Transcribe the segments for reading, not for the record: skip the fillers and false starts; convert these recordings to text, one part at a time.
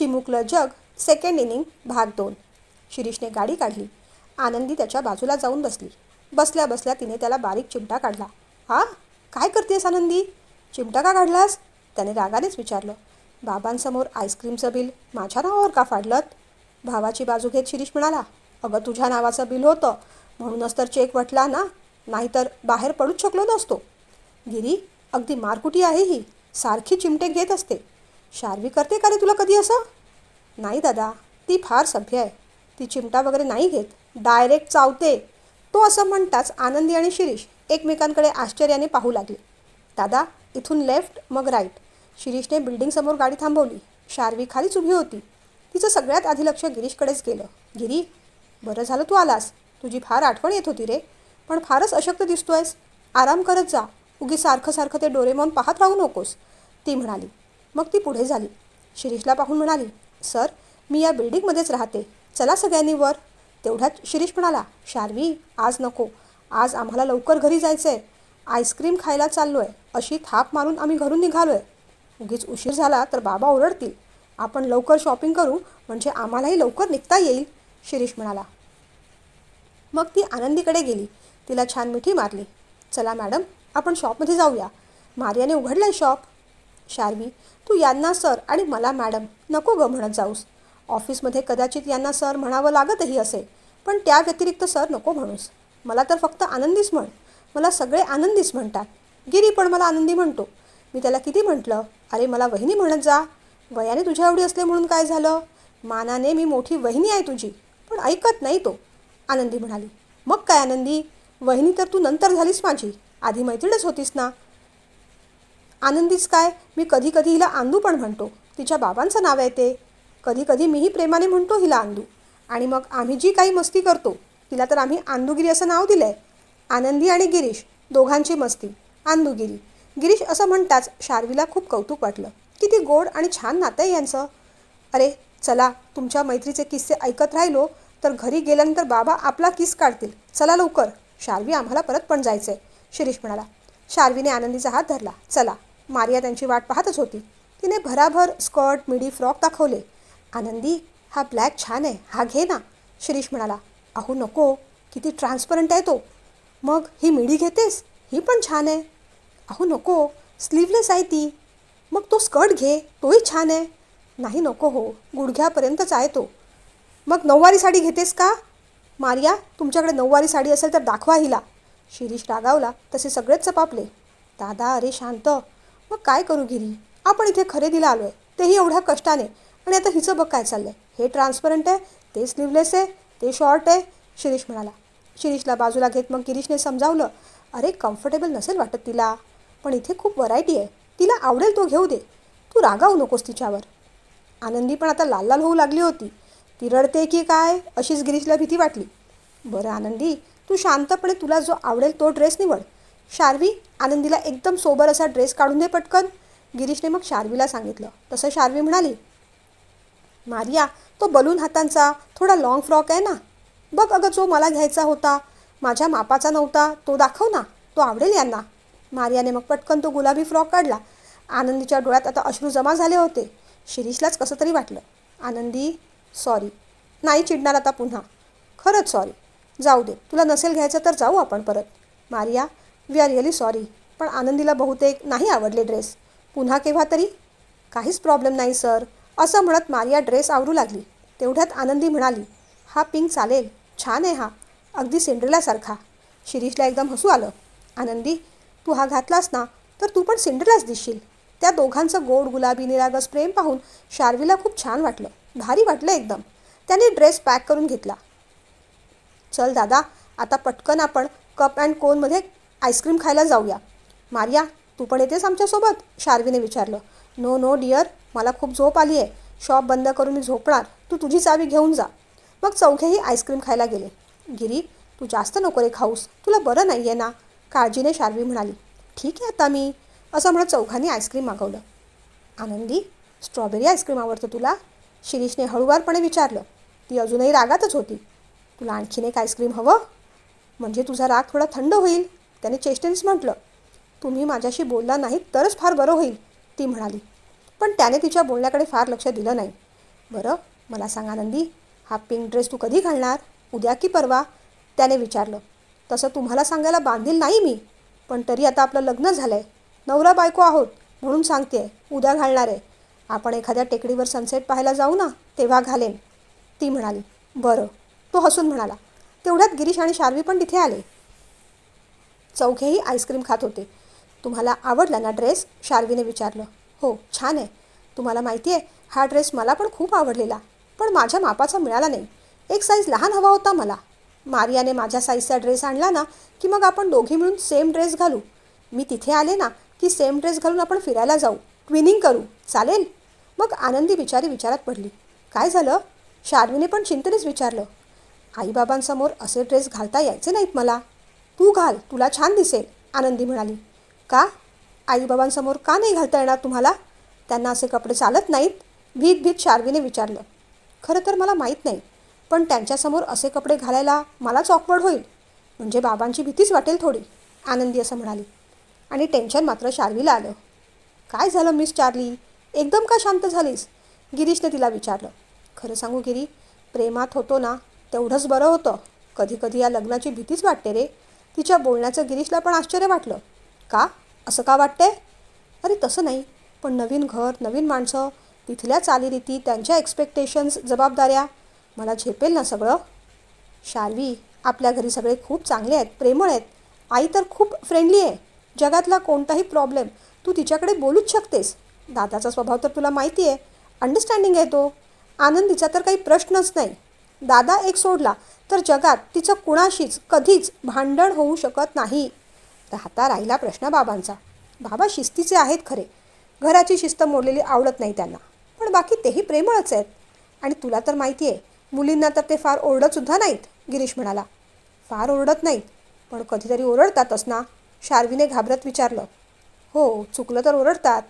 चिमुकलं जग second inning भाग 2. शिरीषने गाडी काढली. आनंदी त्याच्या बाजूला जाऊन बसली. बसल्या बसल्या तिने त्याला बारीक चिमटा काढला. हा, काय करतेस आनंदी? चिमटा का काढलास? त्याने रागानेच विचारलं. बाबांसमोर आईस्क्रीमचं बिल माझ्या नावावर का फाडलत? भावाची बाजू घेत शिरीष म्हणाला. अगं, तुझ्या नावाचं बिल होतं म्हणूनच तर चेक वटला ना, नाहीतर बाहेर पडूच शकलो नसतो. गिरी, अगदी मारकुटी आहे ही. सारखी चिमटे घेत असते. शार्वी करते का रे तुला कधी असं? नाही दादा, ती फार सभ्य आहे. ती चिमटा वगैरे नाही घेत, डायरेक्ट चावते. तो असं म्हणताच आनंदी आणि शिरीष एकमेकांकडे आश्चर्याने पाहू लागले. दादा, इथून लेफ्ट मग राईट. शिरीषने बिल्डिंगसमोर गाडी थांबवली. शार्वी खालीच उभी होती. तिचं सगळ्यात आधी लक्ष गिरीशकडेच गेलं. गिरी, बरं झालं तू आलास. तुझी फार आठवण येत होती रे, पण फारच अशक्त दिसतोयस. आराम करत जा. उगी सारखं सारखं ते डोरेमॉन पाहत राहू नकोस, ती म्हणाली. मग ती पुढे झाली. शिरीषला पाहून म्हणाली, सर, मी या बिल्डिंगमध्येच राहते. चला सगळ्यांनी वर. तेवढ्यात शिरीष म्हणाला, शार्वी, आज नको. आज आम्हाला लवकर घरी जायचं आहे. आईस्क्रीम खायला चाललो आहे अशी थाप मारून आम्ही घरून निघालो आहे. उगीच उशीर झाला तर बाबा ओरडतील. आपण लवकर शॉपिंग करू म्हणजे आम्हालाही लवकर निघता येईल, शिरीष म्हणाला. मग ती आनंदीकडे गेली. तिला छान मिठी मारली. चला मॅडम, आपण शॉपमध्ये जाऊया. मारियाने उघडलं शॉप. शार्वी, तू यांना सर आणि मला मॅडम नको गं म्हणत जाऊस. ऑफिसमध्ये कदाचित यांना सर म्हणावं लागतही असेल, पण त्या व्यतिरिक्त सर नको म्हणूस. मला तर फक्त आनंदीच म्हण. मला सगळे आनंदीच म्हणतात. गिरी पण मला आनंदी म्हणतो. मी त्याला किती म्हटलं, अरे मला वहिनी म्हणत जा. वयाने तुझ्या एवढी असले म्हणून काय झालं? मानाने मी मोठी वहिनी आहे तुझी, पण ऐकत नाही तो, आनंदी म्हणाली. मग काय आनंदी, वहिनी तर तू नंतर झालीस माझी, आधी मैत्रीणच होतीस ना. आनंदीच काय, मी कधी कधी हिला आंदू पण म्हणतो. तिच्या बाबांचं नाव आहे ते. कधी कधी मीही प्रेमाने म्हणतो हिला आंदू. आणि मग आम्ही जी काही मस्ती करतो तिला तर आम्ही आंदूगिरी असं नाव दिलं आहे. आनंदी आणि गिरीश दोघांची मस्ती आंदूगिरी. गिरीश असं म्हणताच शार्वीला खूप कौतुक वाटलं. किती गोड आणि छान नातं आहे यांचं. अरे चला, तुमच्या मैत्रीचे किस्से ऐकत राहिलो तर घरी गेल्यानंतर बाबा आपला किस काढतील. चला लवकर, शार्वी, आम्हाला परत पण जायचं आहे, शिरीष म्हणाला. शार्वीने आनंदीचा हात धरला. चला. मारिया त्यांची वाट पाहतच होती. तिने भराभर स्कर्ट, मिडी, फ्रॉक दाखवले. आनंदी, हा ब्लॅक छान आहे, हा घे ना, शिरीष म्हणाला. अहो नको, किती ट्रान्सपरंट आहे तो. मग ही मिडी घेतेस? ही पण छान आहे. अहो नको, स्लीवलेस आहे ती. मग तो स्कर्ट घे, तोही छान आहे. नाही नको हो, गुडघ्यापर्यंतच आहे तो. मग नऊवारी साडी घेतेस का? मारिया, तुमच्याकडे नऊवारी साडी असेल तर दाखवा हिला. शिरीष रागावला तसे सगळेच चपापले. दादा, अरे शांत. मग काय करू गिरी, आपण इथे खरेदीला आलो आहे, तेही एवढ्या कष्टाने. आणि आता हिचं बघ काय चाललं आहे. हे ट्रान्सपरंट आहे, ते स्लीवलेस आहे, ते शॉर्ट आहे, शिरीष म्हणाला. शिरीषला बाजूला घेत मग गिरीशने समजावलं. अरे कम्फर्टेबल नसेल वाटत तिला, पण इथे खूप व्हरायटी आहे. तिला आवडेल तो घेऊ दे. तू रागावू नकोस तिच्यावर. आनंदी पण आता लाल लाल होऊ लागली होती. ती रडते की काय अशीच गिरीशला भीती वाटली. बरं आनंदी, तू शांतपणे तुला जो आवडेल तो ड्रेस निवड. शार्वी, आनंदीला एकदम सोबर असा ड्रेस काढून दे पटकन, गिरीशने मग शार्वीला सांगितलं. तसं शार्वी म्हणाली, मारिया, तो बलून हातांचा थोडा लाँग फ्रॉक आहे ना, बघ अगं, जो मला घ्यायचा होता, माझ्या मापाचा नव्हता, तो दाखव ना, तो आवडेल यांना. मारियाने मग पटकन तो गुलाबी फ्रॉक काढला. आनंदीच्या डोळ्यात आता अश्रू जमा झाले होते. शिरीषलाच कसं तरी वाटलं. आनंदी, सॉरी. नाही चिडणार आता पुन्हा. खरंच सॉरी. जाऊ दे, तुला नसेल घ्यायचं तर जाऊ आपण परत. Maria, we are really sorry, पण आनंदीला बहुतेक नाही आवडले ड्रेस. पुन्हा केव्हा तरी. काहीच प्रॉब्लेम नाही सर, असं म्हणत मारिया ड्रेस आवरू लागली. तेवढ्यात आनंदी म्हणाली, हा पिंक चालेल, छान आहे हा, अगदी सिंड्रेलासारखा. शिरीषला एकदम हसू आलं. आनंदी, तू हा घातलास ना तर तू पण सिंड्रेलाच दिसशील. त्या दोघांचं गोड गुलाबी निरागस प्रेम पाहून शार्वीला खूप छान वाटलं. भारी वाटलं एकदम. त्याने ड्रेस पॅक करून घेतला. चल दादा, आता पटकन आपण कप अँड कोनमध्ये आईस्क्रीम खायला जाऊया. मारिया, तू पण येतेस आमच्यासोबत, शार्वीने विचारलं. नो नो डिअर, मला खूप झोप आली आहे. शॉप बंद करून मी झोपणार. तू तुझी चावी घेऊन जा. मग चौघेही आईस्क्रीम खायला गेले. गिरी, तू जास्त नको रे खाऊस, तुला बरं नाही आहे ना, काळजीने शार्वी म्हणाली. ठीक आहे आता मी, असं म्हणत चौघांनी आईस्क्रीम मागवलं. आनंदी, स्ट्रॉबेरी आईस्क्रीम आवडतं तुला, शिरीषने हळूवारपणे विचारलं. ती अजूनही रागातच होती. तुला आणखीन एक आईस्क्रीम हवं? म्हणजे तुझा राग थोडा थंड होईल, त्याने चेष्टेनेच म्हटलं. तुम्ही माझ्याशी बोलला नाहीत तरच फार बरं होईल, ती म्हणाली. पण त्याने तिच्या बोलण्याकडे फार लक्ष दिलं नाही. बरं मला सांग आनंदी, हा पिंक ड्रेस तू कधी घालणार? उद्या की परवा? त्याने विचारलं. तसं तुम्हाला सांगायला बांधील नाही मी, पण तरी आता आपलं लग्न झालं आहे, नवरा बायको आहोत म्हणून सांगते आहे, उद्या घालणार आहे. आपण एखाद्या टेकडीवर सनसेट पाहायला जाऊ ना, तेव्हा घालेन, ती म्हणाली. बरं, तो हसून म्हणाला. तेवढ्यात गिरीश आणि शार्वी पण तिथे आले. चौघेही आईस्क्रीम खात होते. तुम्हाला आवडला ना ड्रेस? शार्वीने विचारलं. हो, छान आहे. तुम्हाला माहिती आहे, हा ड्रेस मला पण खूप आवडलेला, पण माझ्या मापाचा मिळाला नाही. एक साईज लहान हवा होता मला. मारियाने माझ्या साईजचा ड्रेस आणला ना, की मग आपण दोघी मिळून सेम ड्रेस घालू. मी तिथे आले ना, की सेम ड्रेस घालून आपण फिरायला जाऊ, ट्विनिंग करू, चालेल? मग आनंदी बिचारी विचारात पडली. काय झालं? शार्वीने पण चिंतेनेच विचारलं. आईबाबांसमोर असे ड्रेस घालता यायचे नाहीत मला. तू घाल, तुला छान दिसेल, आनंदी म्हणाली. का? आईबाबांसमोर का नाही घालता येणार तुम्हाला? त्यांना असे कपडे चालत नाहीत? भीत भीत शार्वीने विचारलं. खरं तर मला माहीत नाही, पण त्यांच्यासमोर असे कपडे घालायला मलाच ऑकवर्ड होईल. म्हणजे बाबांची भीतीच वाटेल थोडी, आनंदी असं म्हणाली. आणि टेन्शन मात्र शार्वीला आलं. काय झालं मिस चार्ली? एकदम का शांत झालीस? गिरीशने तिला विचारलं. खरं सांगू गिरी, प्रेमात होतो ना, तेवढंच बरं होतं. कधी कधी या लग्नाची भीतीच वाटते रे. तिच्या बोलण्याचं गिरीशला पण आश्चर्य वाटलं. का? असं का वाटते? अरे तसं नाही, पण नवीन घर, नवीन माणसं, तिथल्या चालीरीती, त्यांच्या एक्सपेक्टेशन्स, जबाबदाऱ्या, मला झेपेल ना सगळं? शार्वी, आपल्या घरी सगळे खूप चांगले आहेत, प्रेमळ आहेत. आई तर खूप फ्रेंडली आहे. जगातला कोणताही प्रॉब्लेम तू तिच्याकडे बोलूच शकतेस. दादाचा स्वभाव तर तुला माहिती आहे, अंडरस्टँडिंग आहे तो. आनंदीचा तर काही प्रश्नच नाही. दादा एक सोडला तर जगात तिचं कुणाशीच कधीच भांडण होऊ शकत नाही. राहता राहिला प्रश्न बाबांचा. बाबा शिस्तीचे आहेत खरे, घराची शिस्त मोडलेली आवडत नाही त्यांना, पण बाकी तेही प्रेमळच आहेत. आणि तुला तर माहिती आहे, मुलींना तर ते फार ओरडतसुद्धा नाहीत, गिरीश म्हणाला. फार ओरडत नाहीत, पण कधीतरी ओरडतातच ना? शार्वीने घाबरत विचारलं. हो, चुकलं तर ओरडतात.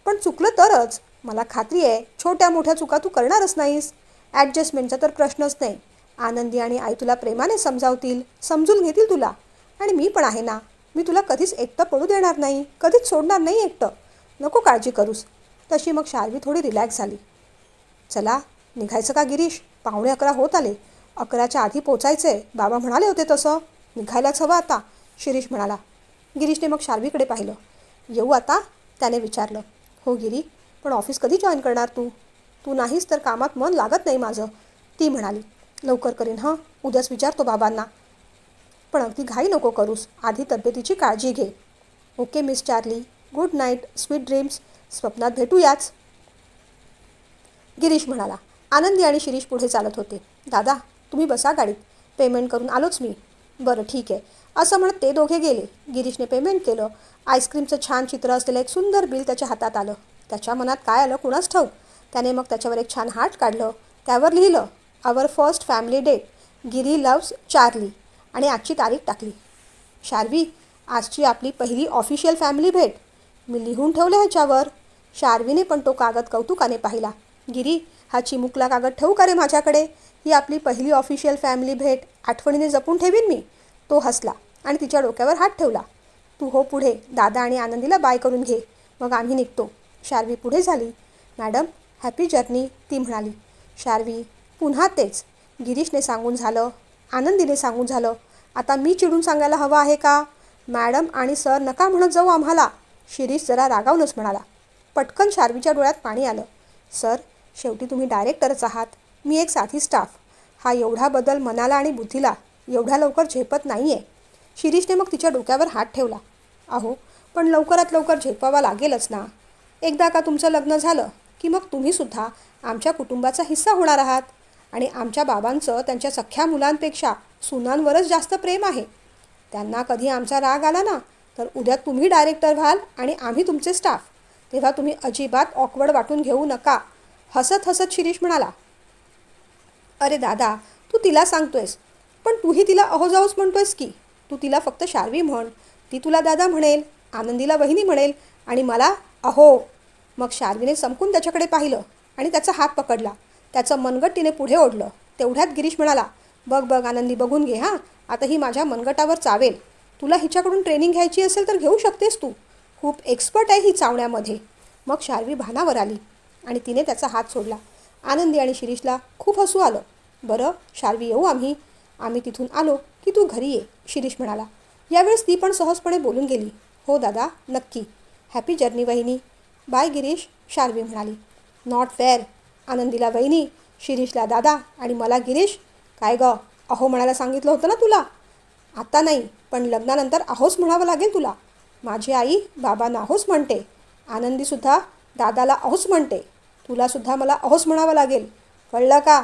पण चुकलं तरच. मला खात्री आहे, छोट्या मोठ्या चुका तू करणारच नाहीस. ॲडजस्टमेंटचा तर प्रश्नच नाही. आनंदी आणि आई तुला प्रेमाने समजावतील, समजून घेतील तुला. आणि मी पण आहे ना, मी तुला कधीच एकटं पडू देणार नाही, कधीच सोडणार नाही एकटं. नको काळजी करूस. तशी मग शार्वी थोडी रिलॅक्स झाली. चला, निघायचं का गिरीश? 11:45 होत आले. 11च्या आधी पोचायचे, बाबा म्हणाले होते तसं. निघायलाच हवं आता, शिरीष म्हणाला. गिरीशने मग शार्वीकडे पाहिलं. येऊ आता? त्याने विचारलं. हो गिरी, पण ऑफिस कधी जॉईन करणार तू? तू नाहीस तर कामात मन लागत नाही माझं, ती म्हणाली. लवकर करीन हं, उद्याच विचारतो बाबांना. पण अगदी घाई नको करूस, आधी तब्येतीची काळजी घे. Okay miss Charlie, good night, sweet dreams, स्वप्नात भेटूयाच, गिरीश म्हणाला. आनंदी आणि शिरीष पुढे चालत होते. दादा, तुम्ही बसा गाडीत, पेमेंट करून आलोच मी. बरं ठीक आहे, असं म्हणत ते दोघे गेले. गिरीशने पेमेंट केलं. आईस्क्रीमचं छान चित्र असलेलं एक सुंदर बिल त्याच्या हातात आलं. त्याच्या मनात काय आलं कुणास ठाऊक. त्याने मग त्याच्यावर एक छान हार्ट काढलं. त्यावर लिहिलं, आवर फर्स्ट फॅमिली डेट, गिरी लव्स चार्ली, आणि आजची तारीख टाकली. शार्वी, आजची आपली पहिली ऑफिशियल फॅमिली भेट, मी लिहून ठेवलं ह्याच्यावर. शार्वीने पण तो कागद कौतुकाने पाहिला. गिरी, हा चिमुकला कागद ठेवू का रे माझ्याकडे? ही आपली पहिली ऑफिशियल फॅमिली भेट, आठवणीने जपून ठेवीन मी. तो हसला आणि तिच्या डोक्यावर हात ठेवला. तू हो पुढे, दादा आणि आनंदीला बाय करून घे, मग आम्ही निघतो. शार्वी पुढे झाली. मॅडम, हॅपी जर्नी, ती म्हणाली. शार्वी, पुन्हा तेच. गिरीशने सांगून झालं, आनंदीने सांगून झालं, आता मी चिडून सांगायला हवं आहे का? मॅडम आणि सर नका म्हणत जाऊ आम्हाला, शिरीष जरा रागावूनच म्हणाला. पटकन शार्वीच्या डोळ्यात पाणी आलं. सर, शेवटी तुम्ही डायरेक्टरच आहात, मी एक साधी स्टाफ. हा एवढा बदल मनाला आणि बुद्धीला एवढ्या लवकर झेपत नाही आहे. शिरीषने मग तिच्या डोक्यावर हात ठेवला. अहो, पण लवकरात लवकर झेपावा लागेलच ना. एकदा का तुमचं लग्न झालं की मग तुम्हीसुद्धा आमच्या कुटुंबाचा हिस्सा होणार आहात. आणि आमच्या बाबांचं त्यांच्या सख्ख्या मुलांपेक्षा सुनांवरच जास्त प्रेम आहे. त्यांना कधी आमचा राग आला ना, तर उद्या तुम्ही डायरेक्टर व्हाल आणि आम्ही तुमचे स्टाफ. तेव्हा तुम्ही अजिबात ऑकवर्ड वाटून घेऊ नका, हसत हसत शिरीष म्हणाला. अरे दादा, तू तिला सांगतोयस, पण तूही तिला अहो जाऊच म्हणतोयस की. तू तिला फक्त शार्वी म्हण, ती तुला दादा म्हणेल, आनंदीला वहिनी म्हणेल, आणि मला अहो. मग शार्वीने समकून त्याच्याकडे पाहिलं आणि त्याचा हात पकडला. त्याचं मनगट तिने पुढे ओढलं. तेवढ्यात गिरीश म्हणाला, बघ बघ आनंदी, बघून घे हां, आता ही माझ्या मनगटावर चावेल. तुला हिच्याकडून ट्रेनिंग घ्यायची असेल तर घेऊ शकतेस तू, खूप एक्सपर्ट आहे ही चावण्यामध्ये. मग शार्वी भानावर आली. आणि तिने त्याचा हात सोडला. आनंदी आणि शिरीषला खूप हसू आलं. बरं शार्वी, येऊ आम्ही? आम्ही तिथून आलो की तू घरी ये, शिरीष म्हणाला. यावेळेस ती पण सहजपणे बोलून गेली. हो दादा, नक्की. हॅपी जर्नी वहिनी. बाय गिरीश, शार्वी म्हणाली. Not fair. आनंदीला वहिनी, शिरीषला दादा आणि मला गिरीश. काय गं, अहो म्हणायला सांगितलं होतं ना तुला. आता नाही, पण लग्नानंतर अहोच म्हणावं लागेल तुला. माझी आई बाबांना अहोच म्हणते. आनंदीसुद्धा दादाला अहोच म्हणते. तुलासुद्धा मला अहोच म्हणावं लागेल. कळलं का?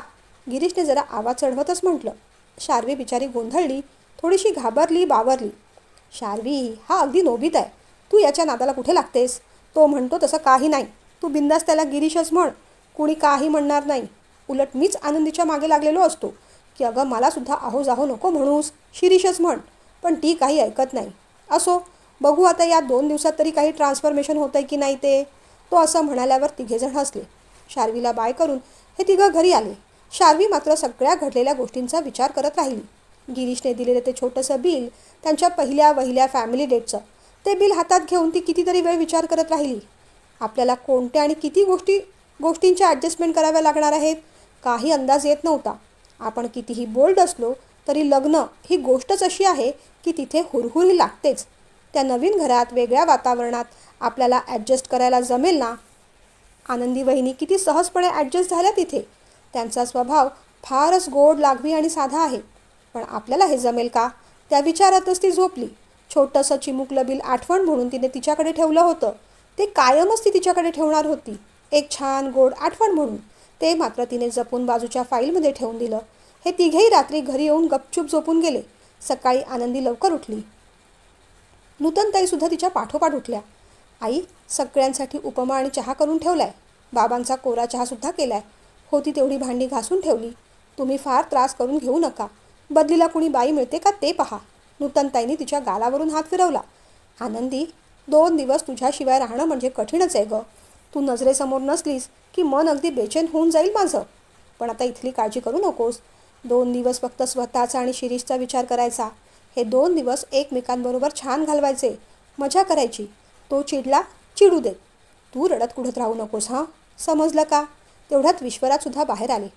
गिरीशने जरा आवाज चढवतच म्हटलं. शार्वी बिचारी गोंधळली, थोडीशी घाबरली बावरली. शार्वी, हा अगदी नोबीत आहे. तू याच्या नादाला कुठे लागतेस? तो म्हणतो तसं काही नाही. तू बिंदास त्याला गिरीशच म्हण. कुणी काही म्हणणार नाही. उलट मीच आनंदीच्या मागे लागलेलो असतो की अगं मलासुद्धा अहो जाहो नको म्हणूस, शिरीषच म्हण. पण ती काही ऐकत नाही. असो, बघू आता या 2 दिवसात तरी काही ट्रान्सफॉर्मेशन होतं आहे की नाही ते. तो असं म्हणाल्यावर तिघेजण हसले. शार्वीला बाय करून हे तिघं घरी आले. शार्वी मात्र सगळ्या घडलेल्या गोष्टींचा विचार करत राहिली. गिरीशने दिलेलं ते छोटंसं बिल, त्यांच्या पहिल्या वहिल्या फॅमिली डेटचं, ते बिल हातात घेऊन ती कितीतरी वेळ विचार करत राहिली. आपल्याला कोणत्या आणि किती गोष्टींच्या ॲडजस्टमेंट कराव्या लागणार आहेत, काही अंदाज येत नव्हता. आपण कितीही बोल्ड असलो तरी लग्न ही गोष्टच अशी आहे की तिथे हुरहुरी लागतेच. त्या नवीन घरात, वेगळ्या वातावरणात आपल्याला ॲडजस्ट करायला जमेल ना? आनंदी वहिनी किती सहजपणे ॲडजस्ट झाल्या तिथे. त्यांचा स्वभाव फारच गोड, लागवी आणि साधा आहे. पण आपल्याला हे जमेल का? त्या विचारातच ती झोपली. छोटंसं चिमुकलं बिल आठवण म्हणून तिने तिच्याकडे ठेवलं होतं. ते कायमच ती तिच्याकडे ठेवणार होती, एक छान गोड आठवण म्हणून. ते मात्र तिने जपून बाजूच्या फाईलमध्ये ठेवून दिलं. हे तिघेही रात्री घरी येऊन गपचूप झोपून गेले. सकाळी आनंदी लवकर उठली. नूतनताईसुद्धा तिच्या पाठोपाठ उठल्या. आई, सगळ्यांसाठी उपमा आणि चहा करून ठेवलाय. बाबांचा कोरा चहासुद्धा केलाय. होती तेवढी भांडी घासून ठेवली. तुम्ही फार त्रास करून घेऊ नका. बदलीला कुणी बाई मिळते का ते पहा. नूतनताईंनी तिच्या गालावरून हात फिरवला. आनंदी, 2 दिवस तुझ्याशिवाय राहणं म्हणजे कठीणच आहे गं. तू नजरेसमोर नसलीस की मन अगदी बेचैन होऊन जाईल माझं. पण आता इथली काळजी करू नकोस. 2 दिवस फक्त स्वतःचा आणि शिरीषचा विचार करायचा. हे 2 दिवस एकमेकांबरोबर छान घालवायचे, मजा करायची. तो चिडला, चिडू देत. तू रडत कुढत राहू नकोस हां, समजलं का? तेवढ्यात विश्वराजसुद्धा बाहेर आले.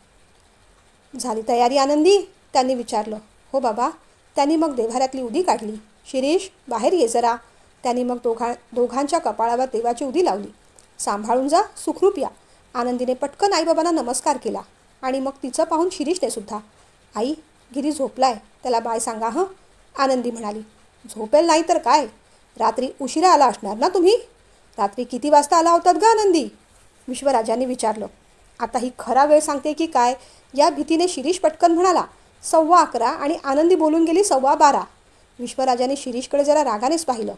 झाली तयारी आनंदी? त्यांनी विचारलं. हो बाबा. त्यांनी मग देव्हाऱ्यातली उदी काढली. शिरीष, बाहेर ये जरा. त्यांनी मग दोघांच्या कपाळावर देवाची उदी लावली. सांभाळून जा, सुखरूप या. आनंदीने पटकन आईबाबांना नमस्कार केला. आणि मग तिचं पाहून शिरीषने सुद्धा. आई, गिरी झोपलाय, त्याला बाय सांगा हं, आनंदी म्हणाली. झोपेल नाही तर काय? रात्री उशिरा आला असणार ना तुम्ही? रात्री किती वाजता आला होतात ग आनंदी? विश्वराजांनी विचारलं. आता ही खरा वेळ सांगते की काय, या भीतीने शिरीष पटकन म्हणाला. 11:15 आणि आनंदी बोलून गेली 12:15. विश्वराजांनी शिरीषकडे जरा रागानेच पाहिलं.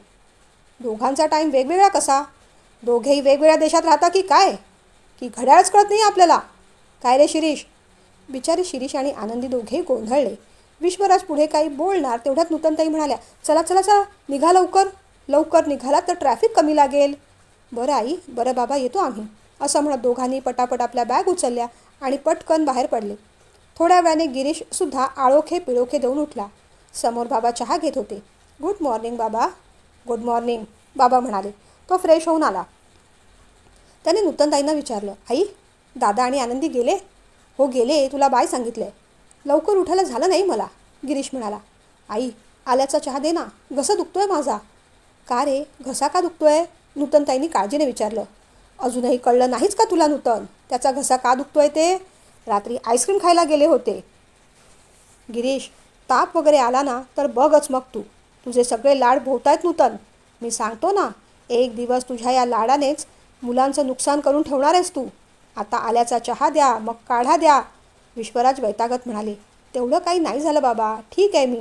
दोघांचा टाईम वेगवेगळा कसा? दोघेही वेगवेगळ्या देशात राहता की काय? की घड्याळच कळत नाही आपल्याला? काय रे शिरीष? बिचारी शिरीष आणि आनंदी दोघेही गोंधळले. विश्वराज पुढे काही बोलणार तेवढ्यात नूतनताई म्हणाल्या. चला चला चला, निघा लवकर. लवकर निघाला तर ट्रॅफिक कमी लागेल. बरं आई, बरं बाबा, येतो आम्ही, असं म्हणत दोघांनी पटापट आपल्या बॅग उचलल्या आणि पटकन बाहेर पडले. थोड्या वेळाने गिरीशसुद्धा आळोखे पिळोखे देऊन उठला. समोर बाबा चहा घेत होते. गुड मॉर्निंग बाबा. गुड मॉर्निंग, बाबा म्हणाले. तो फ्रेश होऊन आला. त्याने नूतनताईंना विचारलं. आई, दादा आणि आनंदी गेले? हो गेले, तुला बाय सांगितलंय. लवकर उठायला झालं नाही मला, गिरीश म्हणाला. आई, आल्याचा चहा दे ना, घसा दुखतोय माझा. का रे, घसा का दुखतोय? नूतनताईंनी काळजीने विचारलं. अजूनही कळलं नाहीच का तुला नूतन, त्याचा घसा का दुखतोय ते? रात्री आईस्क्रीम खायला गेले होते. गिरीश, ताप वगैरे आला ना तर बघच मग तू. तुझे सगळे लाड भोवतायत नूतन. मी सांगतो ना, एक दिवस तुझ्या या लाडानेच मुलांचं नुकसान करून ठेवणार आहेस तू. आता आल्याचा चहा द्या, मग काढा द्या. विश्वराज वैतागत म्हणाले. तेवढं काही नाही झालं बाबा, ठीक आहे मी.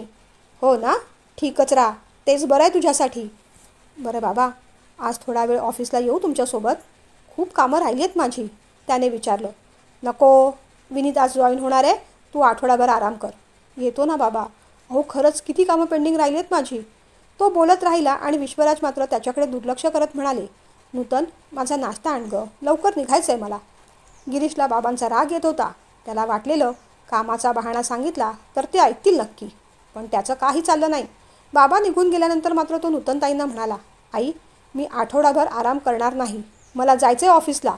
हो ना, ठीकच राहा, तेच बरं आहे तुझ्यासाठी. बरं बाबा, आज थोडा वेळ ऑफिसला येऊ तुमच्यासोबत? खूप कामं राहिली आहेत माझी, त्याने विचारलं. नको, विनीत आज जॉईन होणार आहे, तू आठवडाभर आराम कर. येतो ना बाबा. अहो खरंच किती कामं पेंडिंग राहिली आहेत माझी. तो बोलत राहिला आणि विश्वराज मात्र त्याच्याकडे दुर्लक्ष करत म्हणाले. नूतन, माझा नाश्ता आण गं, लवकर निघायचं आहे मला. गिरीशला बाबांचा राग येत होता. त्याला वाटलेलं कामाचा बहाणा सांगितला तर ते ऐकतील नक्की. पण त्याचं काही चाललं नाही. बाबा निघून गेल्यानंतर मात्र तो नूतनताईंना म्हणाला. आई, मी आठवडाभर आराम करणार नाही, मला जायचं आहे ऑफिसला.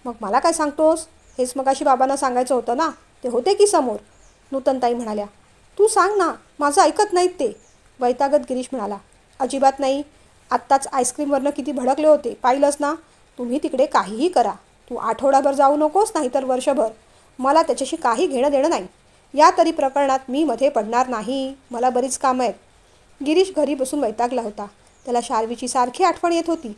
मग मला काय सांगतोस? हेच मगाशी बाबांना सांगायचं होतं ना, ते होते की समोर. नूतनताई म्हणाल्या. तू सांग ना, माझं ऐकत नाहीत ते. वैतागत गिरीश म्हणाला. अजिबात नाही. आत्ताच आईस्क्रीमवरनं किती भडकले होते, पाहिलंस ना? तुम्ही तिकडे काहीही करा, तू आठवडाभर जाऊ नकोस, नाही तर वर्षभर. मला त्याच्याशी काही घेणं देणं नाही. या तरी प्रकरणात मी मध्ये पडणार नाही. मला बरीच कामं आहेत. गिरीश घरी बसून वैतागला होता. त्याला शार्वीची सारखी आठवण येत होती.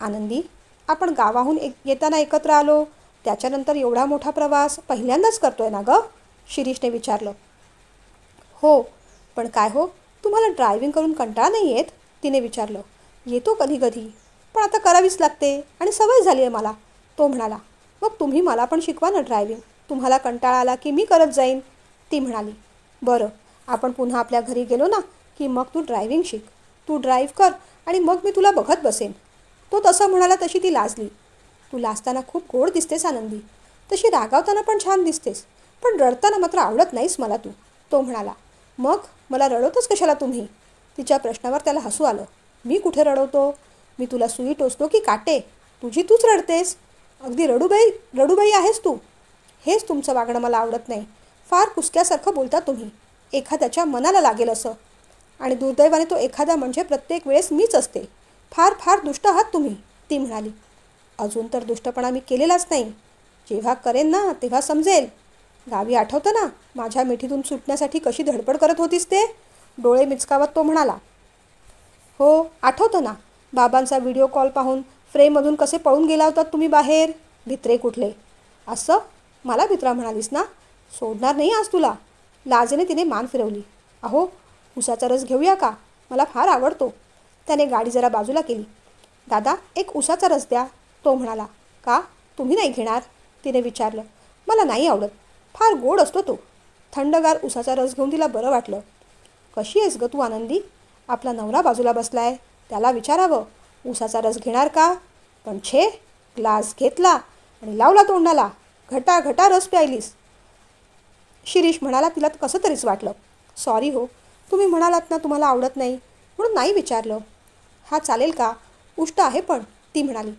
आनंदी, आपण गावाहून येताना एकत्र आलो, त्याच्यानंतर एवढा मोठा प्रवास पहिल्यांदाच करतोय ना गं? शिरीषने विचारलं. हो, पण काय हो, तुम्हाला ड्रायव्हिंग करून कंटाळा नाही येत? तिने विचारलं. येतो कधी कधी, पण आता करावीच लागते आणि सवय झाली आहे मला, तो म्हणाला. मग तुम्ही मला पण शिकवा ना ड्रायव्हिंग. तुम्हाला कंटाळा आला की मी करत जाईन, ती म्हणाली. बरं, आपण पुन्हा आपल्या घरी गेलो ना की मग तू ड्रायव्हिंग शिक. तू ड्राईव्ह कर आणि मग मी तुला बघत बसेन. तो तसं म्हणाला तशी ती लाजली. तू लाजताना खूप गोड दिसतेस आनंदी. तशी रागावताना पण छान दिसतेस. पण रडताना मात्र आवडत नाहीस मला तू, तो म्हणाला. मग मला रडवतोच कशाला तुम्ही? तिच्या प्रश्नावर त्याला हसू आलं. मी कुठे रडवतो? मी तुला सुई टोचतो की काटे? तुझी तूच रडतेस. अगदी रडूबाई आहेस तू. हेच तुमचं वागणं मला आवडत नाही. फार कुसक्यासारखं बोलता तुम्ही, एखाद्याच्या मनाला लागेल असं. आणि दुर्दैवाने तो एखादा म्हणजे प्रत्येक वेळेस मीच असते. फार फार दुष्ट आहात तुम्ही, ती म्हणाली. अजून तर दुष्टपणा मी केलेलाच नाही. जेव्हा करेन ना तेव्हा समजेल. गावी आठवतं ना, माझ्या मिठीतून सुटण्यासाठी कशी धडपड करत होतीस ते? डोळे मिचकावत तो म्हणाला. हो, आठवतं ना. बाबांचा व्हिडिओ कॉल पाहून फ्रेममधून कसे पळून गेला होतात तुम्ही बाहेर. भित्रे कुठले. असं? मला भित्रा म्हणालीस ना? सोडणार नाही आज तुला. लाजेने तिने मान फिरवली. अहो, उसाचा रस घेऊया का? मला फार आवडतो. त्याने गाडी जरा बाजूला केली. दादा, एक उसाचा रस द्या, तो म्हणाला. का? तुम्ही नाही घेणार? तिने विचारलं. मला नाही आवडत. फार गोड असतो तो. थंडगार उसाचा रस घेऊन तिला बरं वाटलं. कशी आहेस गं तू आनंदी? आपला नवरा बाजूला बसलाय, त्याला विचारावं, उसाचा रस घेणार का? पण छे, ग्लास घेतला आणि लावला तोंडाला. घटा घटा रस प्यायलीस. शिरीष म्हणाला. तिला कसं तरीच वाटलं. सॉरी हो, तुम्ही म्हणालात ना तुम्हाला आवडत नाही, म्हणून नाही विचारलं. हा चालेल का? उष्ट आहे पण, ती म्हणाली.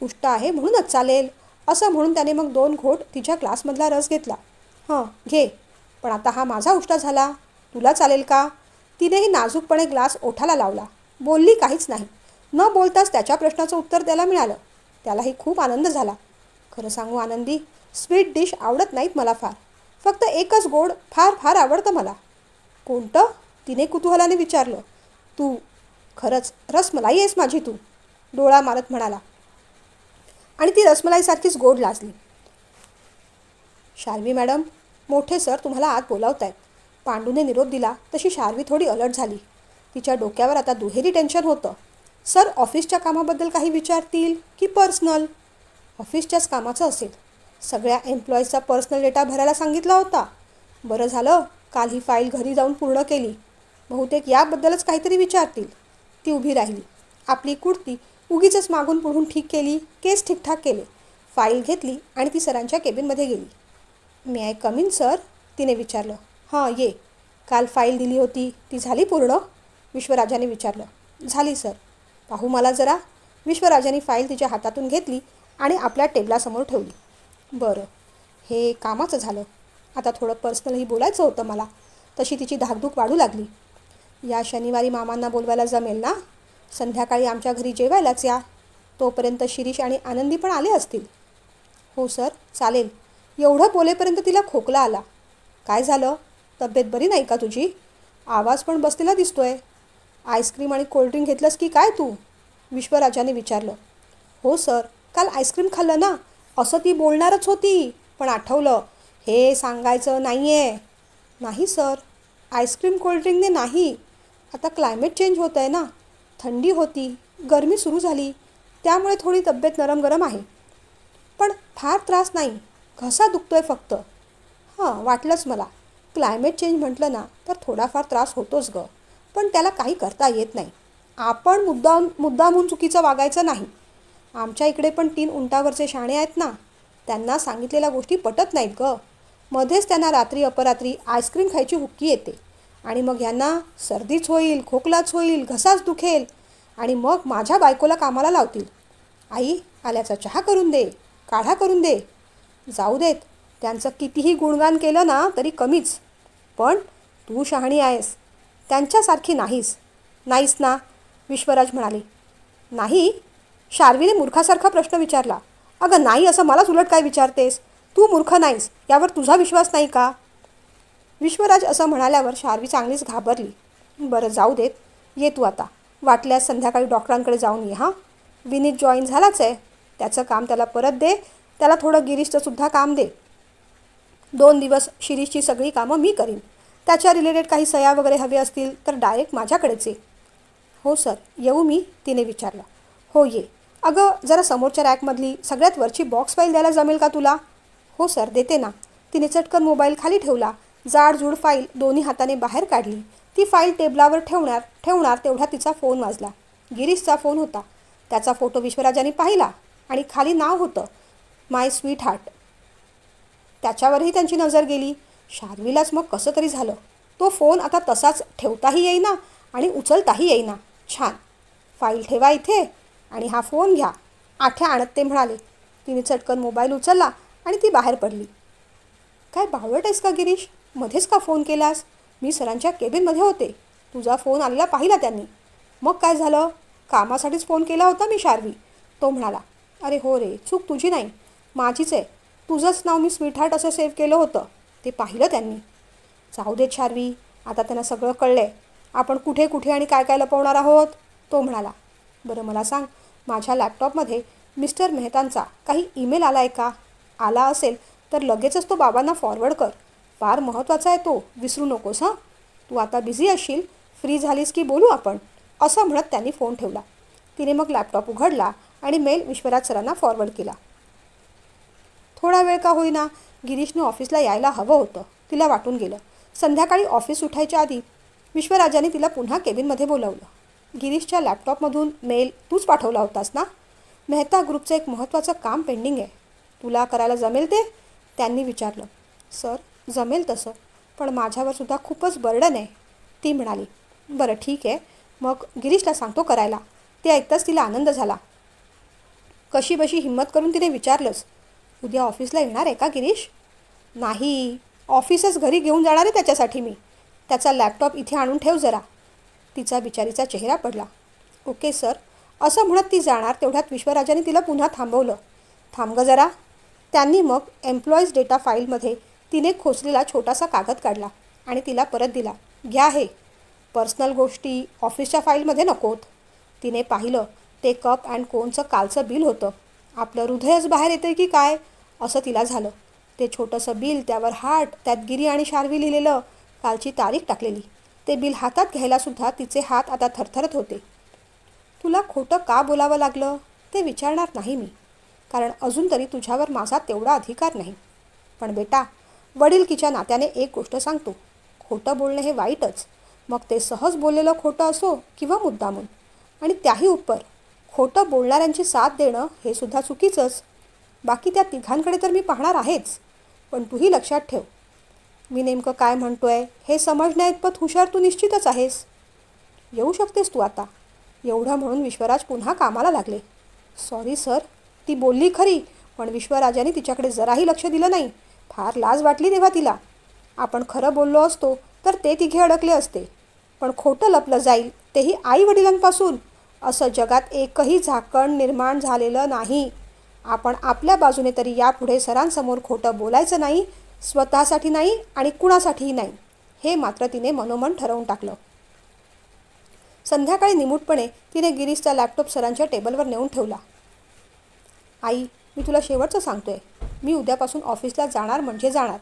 उष्ट आहे म्हणूनच चालेल, असं म्हणून त्याने मग 2 घोट तिच्या ग्लासमधला रस घेतला. हं, घे. पण आता हा माझा उष्टा झाला, तुला चालेल का? तिनेही नाजूकपणे ग्लास ओठाला लावला. बोलली काहीच नाही. न बोलताच त्याच्या प्रश्नाचं उत्तर त्याला मिळालं. त्यालाही खूप आनंद झाला. खरं सांगू आनंदी, स्वीट डिश आवडत नाहीत मला फार. फक्त एकच गोड फार फार आवडतं मला. कोणतं? तिने कुतूहलाने विचारलं. तू. खरंच रसमलाई आहेस माझी तू, डोळा मारत म्हणाला. आणि ती रसमलाईसारखीच गोड लाजली. शार्वी मॅडम, मोठे सर तुम्हाला आत बोलावत आहेत. पांडूने निरोप दिला तशी शार्वी थोडी अलर्ट झाली. तिच्या डोक्यावर आता दुहेरी टेन्शन होतं. सर ऑफिसच्या कामाबद्दल काही विचारतील की पर्सनल? ऑफिसच्याच कामाचं असेल. सगळ्या एम्प्लॉईजचा पर्सनल डेटा भरायला सांगितला होता. बरं झालं काल ही फाईल घरी जाऊन पूर्ण केली. बहुतेक याबद्दलच काहीतरी विचारतील. ती उभी राहिली. आपली कुर्ती उगीच मागून पुढून ठीक केली, केस ठीकठाक केले. फाईल घेतली आणि ती सरांच्या केबिनमध्ये गेली. मे आय कम इन सर? तिने विचारलं. हां, ये. काल फाईल दिली होती ती झाली पूर्ण? विश्वराजाने विचारलं. झाली सर. पाहू मला जरा. विश्वराजाने फाईल तिच्या हातातून घेतली आणि आपल्या टेबलासमोर ठेवली. बरं, हे कामाचं झालं. आता थोडं पर्सनलही बोलायचं होतं मला. तशी तिची धाकधूक वाढू लागली. या शनिवारी मामांना बोलवायला जमेल ना? संध्याकाळी आमच्या घरी जेवायलाच या. तोपर्यंत शिरीष आणि आनंदी पण आले असतील. हो सर, चालेल. एवढं बोलेपर्यंत तिला खोकला आला. काय झालं? तब्येत बरी नाही का तुझी? आवाज पण बसलेला दिसतोय. आईस्क्रीम आणि कोल्ड्रिंक घेतलंस की काय तू? विश्वराजाने विचारलं. हो सर, काल आईस्क्रीम खाल्लं ना, असं ती बोलणारच होती, पण आठवलं, हे सांगायचं नाही आहे. नाही सर, आईस्क्रीम कोल्ड्रिंकने नाही. आता क्लायमेट चेंज होतं आहे ना, थंडी होती, गरमी सुरू झाली, त्यामुळे थोडी तब्येत नरम गरम आहे. पण फार त्रास नाही, घसा दुखतोय फक्त. हां, वाटलंच मला. क्लायमेट चेंज म्हटलं ना तर थोडाफार त्रास होतोच गं, पण त्याला काही करता येत नाही. आपण मुद्दामून चुकीचं वागायचं नाही. आमच्या इकडे पण 3 उंटावरचे शाणे आहेत ना, त्यांना सांगितलेल्या गोष्टी पटत नाहीत गं. मध्येच त्यांना रात्री अपरात्री आईस्क्रीम खायची हुक्की येते आणि मग ह्यांना सर्दीच होईल, खोकलाच होईल, घसाच दुखेल आणि मग माझ्या बायकोला कामाला लावतील. आई, आल्याचा चहा करून दे. काढा करून दे. जाऊ देत, त्यांचं कितीही गुणगान केलं ना तरी कमीच. पण तू शहाणी आहेस, त्यांच्यासारखी नाहीस. नाहीस ना, विश्वराज म्हणाले. नाही? शार्वीने मूर्खासारखा प्रश्न विचारला. अगं नाही असं मलाच उलट काय विचारतेस? तू मूर्ख नाहीस यावर तुझा विश्वास नाही का? विश्वराज असं म्हणाल्यावर शार्वी चांगलीच घाबरली. बरं जाऊ देत, ये तू आता. वाटल्यास संध्याकाळी डॉक्टरांकडे जाऊन ये हां. विनीत जॉईन झालाच आहे. त्याचं काम त्याला परत दे. त्याला थोडं गिरीशचं सुद्धा काम दे. 2 दिवस शिरीषची सगळी कामं मी करीन. त्याच्या रिलेटेड काही सह्या वगैरे हवे असतील तर डायरेक्ट माझ्याकडेच ये. हो सर, येऊ मी? तिने विचारलं. हो ये. अगं जरा समोरच्या रॅकमधली सगळ्यात वरची बॉक्स फाईल द्यायला जमेल का तुला? हो सर, देते ना. तिने चटकन मोबाईल खाली ठेवला. जाडजूड फाईल दोन्ही हाताने बाहेर काढली. ती फाईल टेबलावर ठेवणार तेवढा तिचा फोन वाजला. गिरीशचा फोन होता. त्याचा फोटो विश्वराजाने पाहिला आणि खाली नाव होतं, माय स्वीट हार्ट. त्याच्यावरही त्यांची नजर गेली. शार्वीलाच मग कसं तरी झालं. तो फोन आता तसाच ठेवताही येईना आणि उचलताही येईना. छान. फाईल ठेवा इथे आणि हा फोन घ्या, आठ्या आणत ते म्हणाले. तिने चटकन मोबाईल उचलला आणि ती बाहेर पडली. काय बावळट आहेस का गिरीश? मध्येच का फोन केलास? मी सरांच्या केबिनमध्ये होते. तुझा फोन आलेला पाहिला त्यांनी. मग काय झालं? कामासाठीच फोन केला होता मी शार्वी, तो म्हणाला. अरे हो रे, चूक तुझी नाही, माझीच आहे. तुझंच नाव मी स्वीटहार्ट असं सेव्ह केलं होतं, ते पाहिलं त्यांनी. जाऊ देत शार्वी, आता त्यांना सगळं कळलं आहे. आपण कुठे कुठे आणि काय काय लपवणार आहोत, तो म्हणाला. बरं मला सांग, माझ्या लॅपटॉपमध्ये मिस्टर मेहतांचा काही ईमेल आला आहे का? आला असेल तर लगेचच तो बाबांना फॉरवर्ड कर. फार महत्त्वाचा आहे तो, विसरू नकोस हां. तू आता बिझी असशील, फ्री झालीस की बोलू आपण, असं म्हणत त्यांनी फोन ठेवला. तिने मग लॅपटॉप उघडला आणि मेल विश्वराज सरांना फॉरवर्ड केला. थोडा वेळ का होईना गिरीशने ऑफिसला यायला हवं होतं. तिला वाटून गेलं. संध्याकाळी ऑफिस उठायच्या आधी विश्वराजाने तिला पुन्हा केबिनमध्ये बोलावलं. गिरीशच्या लॅपटॉपमधून मेल तूच पाठवला होतास ना? मेहता ग्रुपचं एक महत्त्वाचं काम पेंडिंग आहे. तुला करायला जमेल ते? त्यांनी विचारलं. सर, जमेल तसं, पण माझ्यावर सुद्धा खूपच बर्डन आहे, ती म्हणाली. बरं ठीक आहे, मग गिरीशला सांगतो करायला. ते ऐकताच तिला आनंद झाला. कशीबशी हिंमत करून तिने विचारलंच. उद्या ऑफिसला येणार आहे का गिरीश? नाही, ऑफिसच घरी घेऊन जाणार आहे त्याच्यासाठी मी. त्याचा लॅपटॉप इथे आणून ठेव जरा. तिचा बिचारीचा चेहरा पडला. ओके सर, असं म्हणत ती जाणार तेवढ्यात विश्वराजाने तिला पुन्हा थांबवलं. थांब गं जरा. त्यांनी मग एम्प्लॉईज डेटा फाईलमध्ये तिने खोचलेला छोटासा कागद काढला आणि तिला परत दिला. घ्या हे. पर्सनल गोष्टी ऑफिसच्या फाईलमध्ये नकोत. तिने पाहिलं, ते कप अँड कोनचं कालचं बिल होतं. आपलं हृदयच बाहेर येतं की काय असं तिला झालं. ते छोटंसं बिल, त्यावर हार्ट, त्यात गिरी आणि शार्वी लिहिलेलं, कालची तारीख टाकलेली. ते बिल हातात घ्यायलासुद्धा तिचे हात आता थरथरत होते. तुला खोटं का बोलावं लागलं ते विचारणार नाही मी, कारण अजून तरी तुझ्यावर माझा तेवढा अधिकार नाही. पण बेटा, वडिलकीच्या नात्याने एक गोष्ट सांगतो, खोटं बोलणं हे वाईटच. मग ते सहज बोललेलं खोटं असो किंवा मुद्दामून. आणि त्याही उपर खोटं बोलणाऱ्यांची साथ देणं हे सुद्धा चुकीचंच. बाकी त्या तिघांकडे तर मी पाहणार आहेच, पण तूही लक्षात ठेव, मी नेमकं काय म्हणतोय हे समजण्याइतपत हुशार तू निश्चितच आहेस. येऊ शकतेस तू आता. एवढं म्हणून विश्वराज पुन्हा कामाला लागले. सॉरी सर, ती बोलली खरी, पण विश्वराजाने तिच्याकडे जराही लक्ष दिलं नाही. फार लाज वाटली तेव्हा तिला. आपण खरं बोललो असतो तर ते तिघे अडकले असते, पण खोटं लपलं जाईल, तेही आई वडिलांपासून, असं जगात एकही झाकण निर्माण झालेलं नाही. आपण आपल्या बाजूने तरी यापुढे सरांसमोर खोटं बोलायचं नाही, स्वतःसाठी नाही आणि कुणासाठीही नाही. हे मात्र तिने मनोमन ठरवून टाकलं. संध्याकाळी निमूटपणे तिने गिरीशचा लॅपटॉप सरांच्या टेबलवर नेऊन ठेवला. आई, मी तुला शेवटचं सांगतोय, मी उद्यापासून ऑफिसला जाणार म्हणजे जाणार.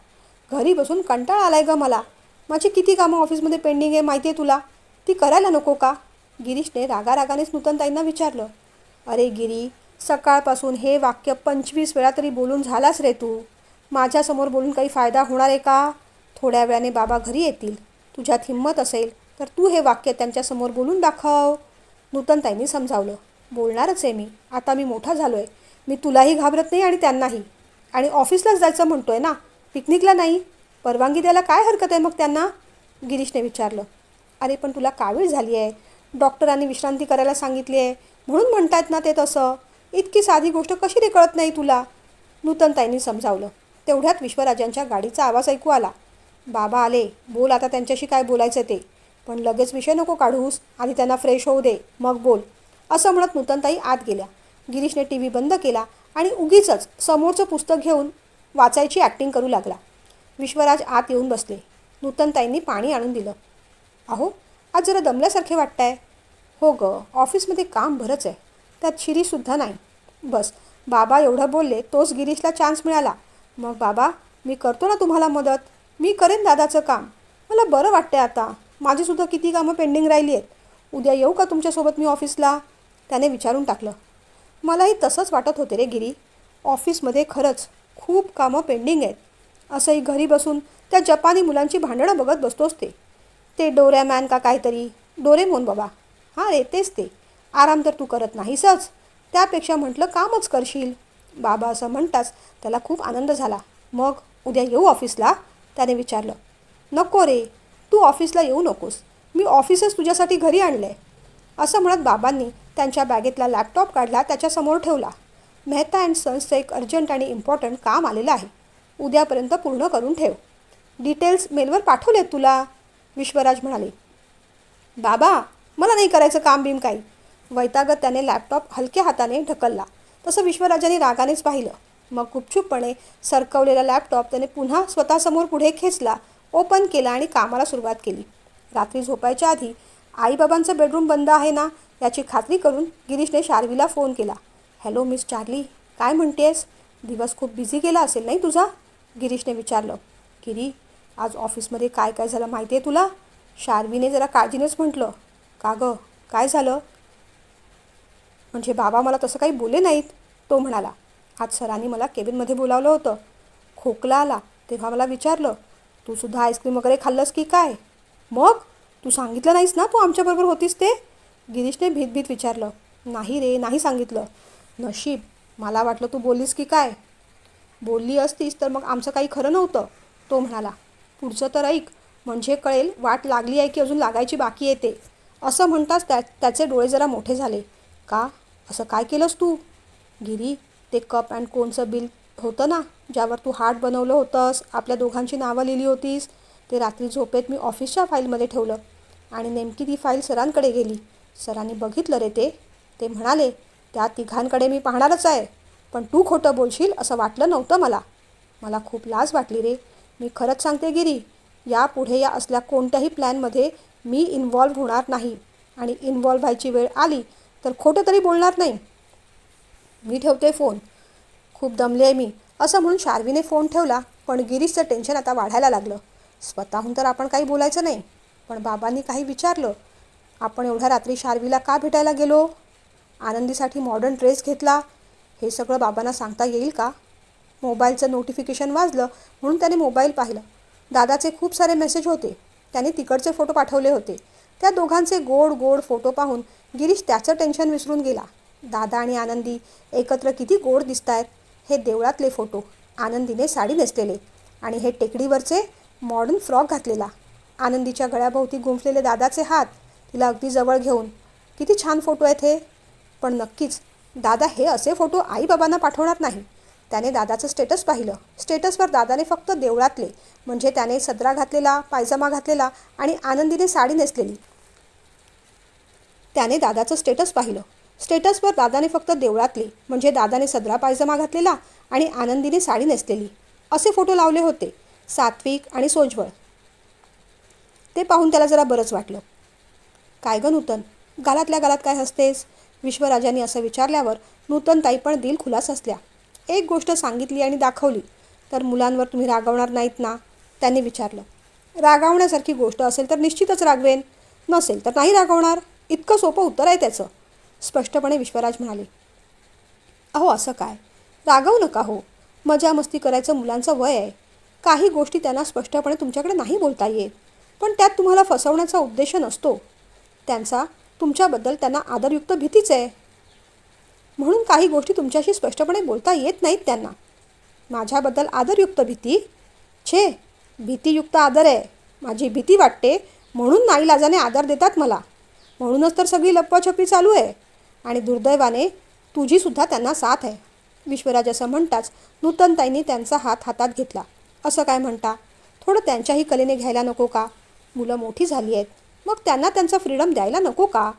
घरी बसून कंटाळा आलाय गं मला. माझी किती कामं ऑफिसमध्ये पेंडिंग आहे माहिती आहे तुला, ती करायला नको का? गिरीशने रागारागानेच नूतनताईंना विचारलं. अरे गिरी, सकाळपासून हे वाक्य 25 वेळा तरी बोलून झालास रे तू. माझ्यासमोर बोलून काही फायदा होणार आहे का? थोड्या वेळाने बाबा घरी येतील. तुझ्यात हिंमत असेल तर तू हे वाक्य त्यांच्यासमोर बोलून दाखव. नूतनताईंनी समजावलं. बोलणारच आहे मी, आता मी मोठा झालो आहे. मी तुलाही घाबरत नाही आणि त्यांनाही. आणि ऑफिसलाच जायचं म्हणतोय ना, पिकनिकला नाही. परवानगी द्यायला काय हरकत आहे मग त्यांना? गिरीशने विचारलं. अरे पण तुला कावीळ झाली आहे. डॉक्टरांनी विश्रांती करायला सांगितली आहे म्हणून म्हणतायत ना ते तसं. इतकी साधी गोष्ट कशी रे कळत नाही तुला? नूतनताईंनी समजावलं. तेवढ्यात विश्वराजांच्या गाडीचा आवाज ऐकू आला. बाबा आले, बोल आता त्यांच्याशी काय बोलायचं ते. पण लगेच विषय नको काढूस, आधी त्यांना फ्रेश होऊ दे, मग बोल. असं म्हणत नूतनताई आत गेल्या. गिरीशने टी व्ही बंद केला आणि उगीचच समोरचं पुस्तक घेऊन वाचायची ॲक्टिंग करू लागला. विश्वराज आत येऊन बसले. नूतनताईंनी पाणी आणून दिलं. अहो, आज जरा दमल्यासारखे वाटतंय. हो गं, ऑफिसमध्ये काम बरंच आहे, त्यात शिरीसुद्धा नाही. बस, बाबा एवढं बोलले तोच गिरीशला चान्स मिळाला. मग बाबा, मी करतो ना तुम्हाला मदत. मी करेन दादाचं काम. मला बरं वाटतंय आता. माझीसुद्धा किती कामं पेंडिंग राहिली आहेत. उद्या येऊ का तुमच्यासोबत मी ऑफिसला? त्याने विचारून टाकलं. मलाही तसंच वाटत होते रे गिरी. ऑफिसमध्ये खरंच खूप कामं पेंडिंग आहेत. असंही घरी बसून त्या जपानी मुलांची भांडणं बघत बसतोच ते डोऱ्यामॅन का काहीतरी. डोरेमोन बाबा. हां रे, तेच ते. आराम तर तू करत नाहीसच. त्यापेक्षा म्हटलं कामच करशील. बाबा असं म्हणताच त्याला खूप आनंद झाला. मग उद्या येऊ ऑफिसला? त्याने विचारलं. नको रे, तू ऑफिसला येऊ नकोस. मी ऑफिसच तुझ्यासाठी घरी आणलं आहे. असं म्हणत बाबांनी त्यांच्या बॅगेतला लॅपटॉप काढला, त्याच्यासमोर ठेवला. मेहता अँड सन्सचं एक अर्जंट आणि इम्पॉर्टंट काम आलेलं आहे. उद्यापर्यंत पूर्ण करून ठेव. डिटेल्स मेलवर पाठवलेत तुला, विश्वराज म्हणाले. बाबा, मला नाही करायचं काम बीम काही. वैतागत त्याने लॅपटॉप हलक्या हाताने ढकलला. तसं विश्वराजाने रागानेच पाहिलं. मग गुपचूपपणे सरकवलेला लॅपटॉप त्याने पुन्हा स्वतःसमोर पुढे खेचला, ओपन केला आणि कामाला सुरुवात केली. रात्री झोपायच्या आधी आईबाबांचं बेडरूम बंद आहे ना याची खात्री करून गिरीशने शार्वीला फोन केला. हॅलो मिस चार्ली, काय म्हणतेस? दिवस खूप बिझी गेला असेल नाही तुझा? गिरीशने विचारलं. गिरी, आज ऑफिसमध्ये काय काय झालं माहिती आहे तुला? शार्वीने जरा काळजीनेच म्हटलं. का गं, काय झालं? म्हणजे बाबा मला तसं काही बोलले नाहीत, तो म्हणाला. आज सरांनी मला केबिनमध्ये बोलावलं होतं. खोकला आला तेव्हा मला विचारलं, तू सुद्धा आईस्क्रीम वगैरे खाल्लंस की काय? मग तू सांगितलं नाहीस ना तू आमच्याबरोबर होतीस ते? गिरीशने भीत विचारलं. नाही रे, नाही सांगितलं. नशीब, मला वाटलं तू बोललीस की काय. बोलली असतीस तर मग आमचं काही खरं नव्हतं, तो म्हणाला. पुढचं तर ऐक, म्हणजे कळेल वाट लागली आहे की अजून लागायची बाकी येते. असं म्हणताच त्याचे डोळे जरा मोठे झाले. का, असं काय केलंस तू? गिरी, ते कप अँड कोनचं बिल होतं ना, ज्यावर तू हार्ट बनवलं होतंस, आपल्या दोघांची नावं लिहिली होतीस, ते रात्री झोपेत मी ऑफिसच्या फाईलमध्ये ठेवलं आणि नेमकी ती फाईल सरांकडे गेली. सरांनी बघितलं रे ते म्हणाले, त्या तिघांकडे मी पाहणारच आहे, पण तू खोटं बोलशील असं वाटलं नव्हतं मला. मला खूप लाज वाटली रे. मी खरंच सांगते गिरी, यापुढे या असल्या कोणत्याही प्लॅनमध्ये मी इन्व्हॉल्व्ह होणार नाही आणि इन्व्हॉल्व्ह व्हायची वेळ आली तर खोटं तरी बोलणार नाही. मी ठेवते फोन, खूप दमले आहे मी. असं म्हणून शार्वीने फोन ठेवला. पण गिरीशचं टेन्शन आता वाढायला लागलं. स्वतःहून तर आपण काही बोलायचं नाही, पण बाबांनी काही विचारलं. आपण एवढ्या रात्री शार्वीला का भेटायला गेलो? आनंदीसाठी मॉडर्न ड्रेस घेतला, हे सगळं बाबांना सांगता येईल का? मोबाईलचं नोटिफिकेशन वाजलं म्हणून त्याने मोबाईल पाहिलं. दादाचे खूप सारे मेसेज होते. त्याने तिकडचे फोटो पाठवले होते. त्या दोघांचे गोड गोड फोटो पाहून गिरीश त्याचं टेन्शन विसरून गेला. दादा आणि आनंदी एकत्र किती गोड दिसत आहेत. हे देवळातले फोटो, आनंदीने साडी नेसलेले, आणि हे टेकडीवरचे मॉडर्न फ्रॉक घातलेला. आनंदीच्या गळ्याभोवती गुंफलेले दादाचे हात, तिला अगदी जवळ घेऊन. किती छान फोटो आहेत हे. पण नक्कीच दादा हे असे फोटो आईबाबांना पाठवणार नाही. त्याने दादाचं स्टेटस पाहिलं. स्टेटसवर दादाने फक्त देवळातले, म्हणजे त्याने सदरा घातलेला, पायजमा घातलेला आणि आनंदीने साडी नेसलेली. त्याने दादाचं स्टेटस पाहिलं. स्टेटसवर दादाने फक्त देवळातले, म्हणजे दादाने सदरा पायजमा घातलेला आणि आनंदीने साडी नेसलेली असे फोटो लावले होते, सात्विक आणि सोज्वळ. ते पाहून त्याला जरा बरंच वाटलं. काय गं नूतन, गालातल्या गालात काय हसतेस? विश्वराजांनी असं विचारल्यावर नूतनताई पण दिलखुलास हसल्या. एक गोष्ट सांगितली आणि दाखवली तर मुलांवर तुम्ही रागवणार नाहीत ना? त्यांनी विचारलं. रागावण्यासारखी गोष्ट असेल तर निश्चितच रागवेन, नसेल तर नाही रागवणार. इतकं सोपं उत्तर आहे त्याचं, स्पष्टपणे विश्वराज म्हणाले. अहो असं काय, रागवू नका हो. मजा मस्ती करायचं मुलांचं वय आहे. काही गोष्टी त्यांना स्पष्टपणे तुमच्याकडे नाही बोलता येत, पण त्यात तुम्हाला फसवण्याचा उद्देश नसतो. त्यांचा तुमच्याबद्दल त्यांना आदरयुक्त भीतीच आहे, म्हणून काही गोष्टी तुमच्याशी स्पष्टपणे बोलता येत नाहीत त्यांना. माझ्याबद्दल आदरयुक्त भीती? छे, भीतीयुक्त आदर आहे. माझी भीती वाटते म्हणून नाईलाजाने आदर देतात मला. म्हणूनच तर सगळी लपवाछपवी चालू आहे, आणि दुर्दैवाने तुझीसुद्धा त्यांना साथ आहे. विश्वराज असं म्हणताच नूतनताईंनी त्यांचा हात हातात घेतला. असं काय म्हणता? थोडं त्यांच्याही कलेने घ्यायला नको का? मुलं मोठी झाली आहेत, मग त्यांना त्यांचा फ्रीडम द्यायला नको का?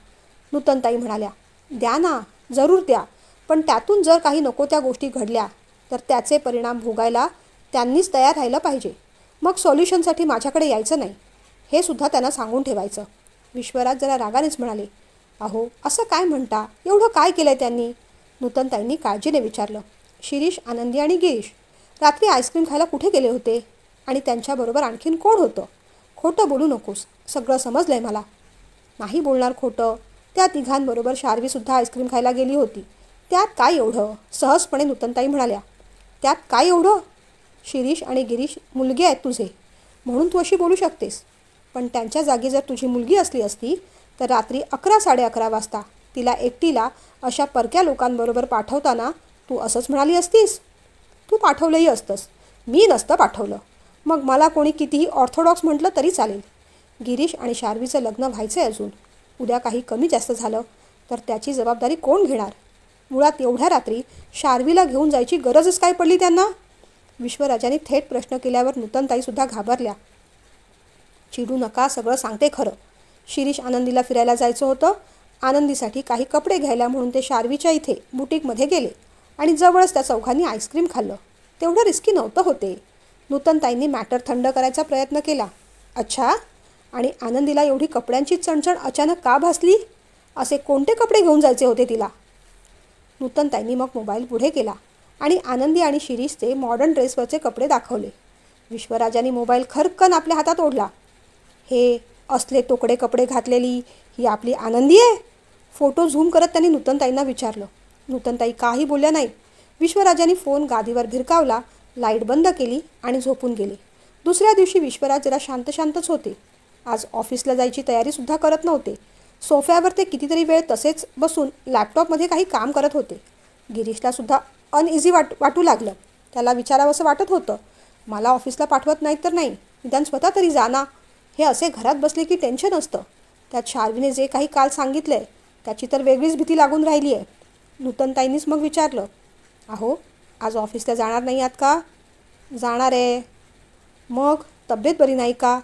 नूतनताई म्हणाल्या, द्या ना, जरूर द्या. पण त्यातून जर काही नको त्या गोष्टी घडल्या तर त्याचे परिणाम भोगायला त्यांनीच तयार राहिलं पाहिजे. मग सॉल्युशनसाठी माझ्याकडे यायचं नाही, हे सुद्धा त्यांना सांगून ठेवायचं. विश्वराज जरा रागानेच म्हणाले, अहो असं काय म्हणता? एवढं काय केलं आहे त्यांनी? नूतनताईंनी काळजीने विचारलं. शिरीष, आनंदी आणि गिरीश रात्री आईस्क्रीम खायला कुठे गेले होते? आणि त्यांच्याबरोबर आणखीन कोण होतं? खोटं बोलू नकोस, सगळं समजलं आहे मला. नाही बोलणार खोटं. त्या तिघांबरोबर शार्वीसुद्धा आईस्क्रीम खायला गेली होती. त्यात काय एवढं? सहजपणे नूतनताई म्हणाल्या. त्यात काय एवढं? शिरीष आणि गिरीश मुलगे आहेत तुझे, म्हणून तू अशी बोलू शकतेस. पण त्यांच्या जागी जर तुझी मुलगी असली असती तर रात्री 11-11:30 वाजता तिला एकटीला अशा परक्या लोकांबरोबर पाठवताना तू असंच म्हणाली असतीस? तू पाठवलंही असतंस, मी नसतं पाठवलं. मग मला कोणी कितीही ऑर्थोडॉक्स म्हटलं तरी चालेल. गिरीश आणि शार्वीचं लग्न व्हायचं आहे अजून. उद्या काही कमी जास्त झालं तर त्याची जबाबदारी कोण घेणार? मुळात एवढ्या रात्री शार्वीला घेऊन जायची गरजच काय पडली त्यांना? विश्वराजांनी थेट प्रश्न केल्यावर नूतनताईसुद्धा घाबरल्या. चिडू नका, सगळं सांगते खरं. शिरीष आनंदीला फिरायला जायचं होतं. आनंदीसाठी काही कपडे घ्यायला म्हणून ते शार्वीच्या इथे बुटीकमध्ये गेले आणि जवळच त्या चौघांनी आईस्क्रीम खाल्लं. तेवढं रिस्की नव्हतं होते. नूतनताईंनी मॅटर थंड करायचा प्रयत्न केला. अच्छा, आणि आनंदीला एवढी कपड्यांची चणचण अचानक का भासली? असे कोणते कपडे घेऊन जायचे होते तिला? नूतनताईंनी मग मोबाईल पुढे केला आणि आनंदी आणि शिरीषचे मॉडर्न ड्रेसवरचे कपडे दाखवले. विश्वराजांनी मोबाईल खरकन आपल्या हातात ओढला. हे असले तोकडे कपडे घातलेली ही आपली आनंदी आहे? फोटो झूम करत त्यांनी नूतनताईंना विचारलं. नूतनताई काही बोलल्या नाही. विश्वराजांनी फोन गादीवर भिरकावला, लाईट बंद केली आणि झोपून गेले. दुसऱ्या दिवशी विश्वराज जरा शांतच होते. आज ऑफिसला जायची तयारीसुद्धा करत नव्हते. सोफ्यावर ते कितीतरी वेळ तसेच बसून लॅपटॉपमध्ये काही काम करत होते. गिरीशलासुद्धा अनइझी वाटू लागलं. त्याला विचारावंसं वाटत होतं, मला ऑफिसला पाठवत नाहीत तर नाही, निदान स्वतः तरी जा ना. हे असे घरात बसले की टेन्शन असतं. त्यात शार्वीने जे काही काल सांगितलं आहे त्याची तर वेगळीच भीती लागून राहिली आहे. नूतनताईंनीच मग विचारलं, अहो आज ऑफिसला जाणार नाही आहात का? जाणार आहे. मग तब्येत बरी नाही का?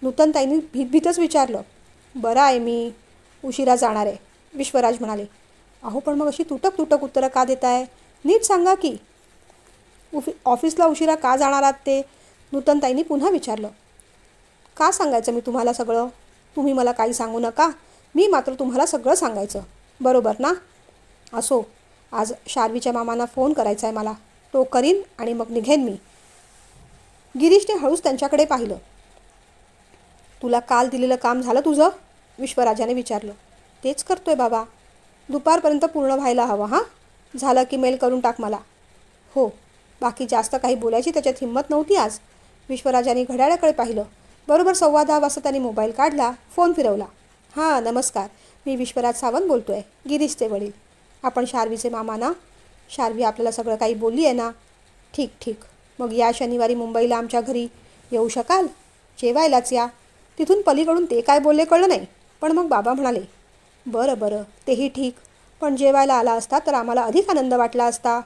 नूतनताईंनी भीतच विचारलं. बरं आहे मी, उशिरा जाणार आहे, विश्वराज म्हणाले. अहो पण मग अशी तुटक उत्तरं का देताय? नीट सांगा की. ऑफिसला उशिरा का जाणार आहात ते? नूतनताईंनी पुन्हा विचारलं. का सांगायचं मी तुम्हाला सगळं? तुम्ही मला काही सांगू नका, मी मात्र तुम्हाला सगळं सांगायचं, बरोबर ना? असो, आज शार्वीच्या मामांना फोन करायचा आहे मला. तो करीन आणि मग निघेन मी. गिरीशने हळूच त्यांच्याकडे पाहिलं. तुला काल दिलेलं काम झालं तुझं? विश्वराजाने विचारलं. तेच करतोय बाबा. दुपारपर्यंत पूर्ण व्हायला हवं. हां, झालं की मेल करून टाक मला. हो. बाकी जास्त काही बोलायची त्याच्यात हिंमत नव्हती आज. विश्वराजाने घड्याळाकडे पाहिलं. बरोबर 10:15 वाजता त्यांनी मोबाईल काढला, फोन फिरवला. हां नमस्कार, मी विश्वराज सावंत बोलतो आहे, गिरीशचे वडील. आपण शार्वीचे मामा ना? शार्वी आपल्याला सगळं काही बोलली आहे ना? ठीक. मग या शनिवारी मुंबईला आमच्या घरी येऊ शकाल? जेवायलाच या. तिथून पलीकडून ते काय बोलले कळलं नाही, पण मग बाबा म्हणाले, बरं तेही ठीक, पण जेवायला आला असता तर आम्हाला अधिक आनंद वाटला असता.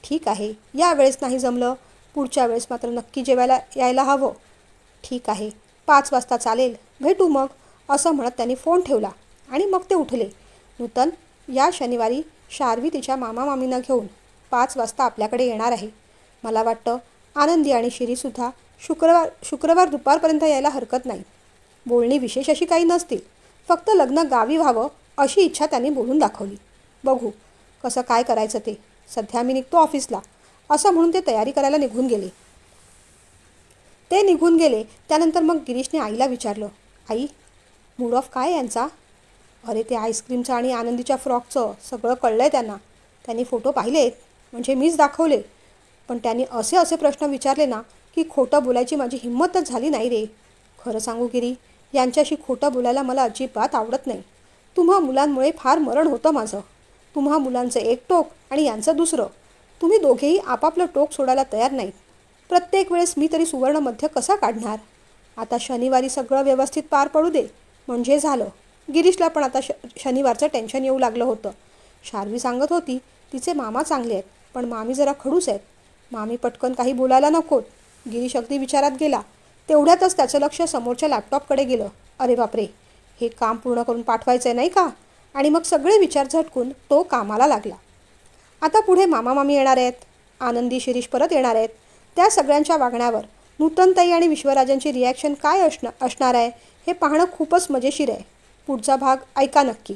ठीक आहे, यावेळेस नाही जमलं, पुढच्या वेळेस मात्र नक्की जेवायला यायला हवं. ठीक आहे, 5 वाजता चालेल, भेटू मग, असं म्हणत त्यांनी फोन ठेवला आणि मग ते उठले. नूतन, या शनिवारी शार्वी तिच्या मामामामींना घेऊन 5 वाजता आपल्याकडे येणार आहे. मला वाटतं आनंदी आणि शिरीसुद्धा शुक्रवार दुपारपर्यंत यायला हरकत नाही. बोलणी विशेष अशी काही नसतील, फक्त लग्न गावी व्हावं अशी इच्छा त्यांनी बोलून दाखवली. बघू कसं काय करायचं ते. सध्या मी निघतो ऑफिसला, असं म्हणून ते तयारी करायला निघून गेले. त्यानंतर मग गिरीशने आईला विचारलं, आई, मूड ऑफ काय यांचा? अरे ते आईस्क्रीमचं आणि आनंदीच्या फ्रॉकचं सगळं कळलं आहे त्यांना. त्यांनी फोटो पाहिलेत, म्हणजे मीच दाखवले. पण त्यांनी असे प्रश्न विचारले ना की खोटं बोलायची माझी हिंमतच झाली नाही रे. खरं सांगू गिरी, यांच्याशी खोटं बोलायला मला अजिबात आवडत नाही. तुम्हा मुलांमुळे फार मरण होतं माझं. तुम्हा मुलांचं एक टोक आणि यांचं दुसरं. तुम्ही दोघेही आपापलं टोक सोडायला तयार नाहीत. प्रत्येक वेळेस मी तरी सुवर्ण मध्य कसा काढणार? आता शनिवारी सगळं व्यवस्थित पार पडू दे म्हणजे झालं. गिरीशला पण आता शनिवारचं टेन्शन येऊ लागलं होतं. शार्वी सांगत होती तिचे मामा चांगले आहेत, पण मामी जरा खडूस आहेत. मामी पटकन काही बोलायला नकोत. गिरीश अगदी विचारात गेला. तेवढ्यातच त्याचं लक्ष समोरच्या लॅपटॉपकडे गेलं. अरे बापरे, हे काम पूर्ण करून पाठवायचं आहे नाही का? आणि मग सगळे विचार झटकून तो कामाला लागला. आता पुढे मामा मामी येणार आहेत. आनंदी शिरीष परत येणार आहेत. त्या सगळ्यांच्या वागण्यावर नूतनताई आणि विश्वराजांची रिॲक्शन काय असणार आहे हे पाहणं खूपच मजेशीर आहे. पुढचा भाग ऐका नक्की.